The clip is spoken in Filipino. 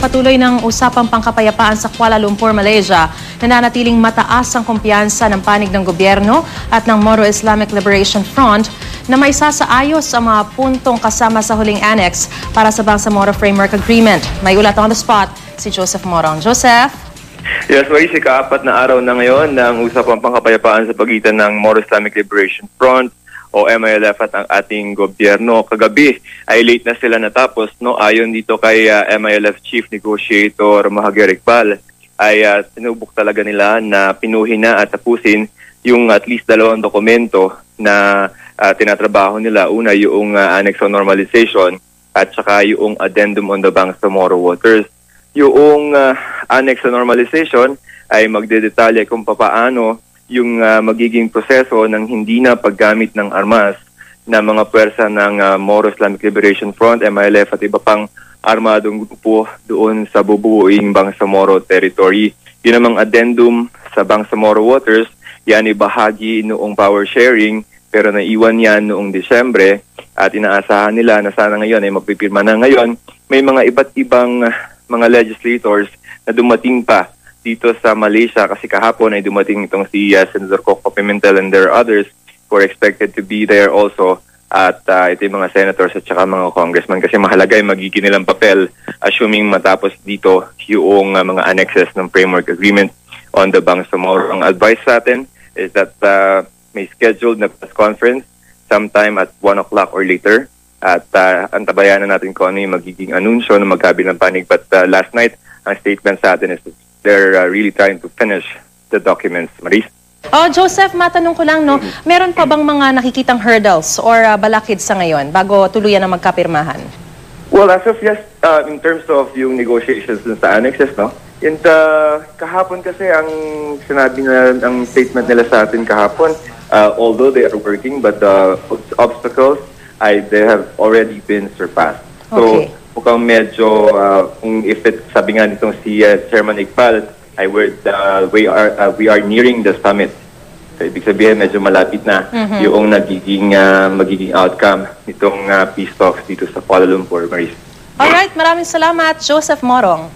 patuloy ng usapang pangkapayapaan sa Kuala Lumpur, Malaysia, nananatiling mataas ang kumpiyansa ng panig ng gobyerno at ng Moro Islamic Liberation Front na may sasaayos ang mga puntong kasama sa huling annex para sa Bangsamoro Framework Agreement. May ulat on the spot si Joseph Morong. Joseph? Yes, Maris, ika-4 na araw na ngayon ng usapang pangkapayapaan sa pagitan ng Moro Islamic Liberation Front o MILF at ang ating gobyerno. Kagabi ay late na sila natapos, no? Ayon dito kay MILF Chief Negotiator Mahaghir Iqbal, ay sinubok talaga nila na pinuhin na at tapusin yung at least 2 dokumento na tinatrabaho nila. Una, yung Annex on Normalization at saka yung Addendum on the Bangsamoro Waters. Yung Annex on Normalization ay magdedetalye kung papaano yung magiging proseso ng hindi na paggamit ng armas na mga puwersa ng Moro Islamic Liberation Front, MILF at iba pang armadong grupo doon sa bubuuing Bangsamoro territory. Yun namang addendum sa Bangsamoro Waters, yan ay bahagi noong power sharing pero naiwan yan noong Disyembre at inaasahan nila na sana ngayon ay magpipirma na ngayon. May mga iba't ibang mga legislators na dumating pa dito sa Malaysia kasi kahapon ay dumating itong si Senator Coco Pimentel and there are others who are expected to be there also at ito yung mga senators at saka mga congressman kasi mahalaga yung magiging nilang papel assuming matapos dito yung mga annexes ng framework agreement on the Bangsamoro. Ang advice sa atin is that may scheduled na press conference sometime at 1 o'clock or later at antabayanan natin kung ano yung magiging anunsyo ng magkabilang panig but last night ang statement sa atin is they're really trying to finish the documents. Maris? Joseph, matanong ko lang, no, meron pa bang mga nakikitang hurdles or balakid sa ngayon bago tuluyan na magkapirmahan? Well, as of yes, in terms of yung negotiations sa annexes, no? And kahapon kasi ang sinabi na, ang statement nila sa atin kahapon, although they are working, but the obstacles, they have already been surpassed. Okay. So, mukhang medyo, if it, sabi nga nitong si Chairman Iqbal, we are nearing the summit. So, ibig sabihin, medyo malapit na yung magiging outcome nitong peace talks dito sa Kuala Lumpur, Maris. Alright, maraming salamat, Joseph Morong.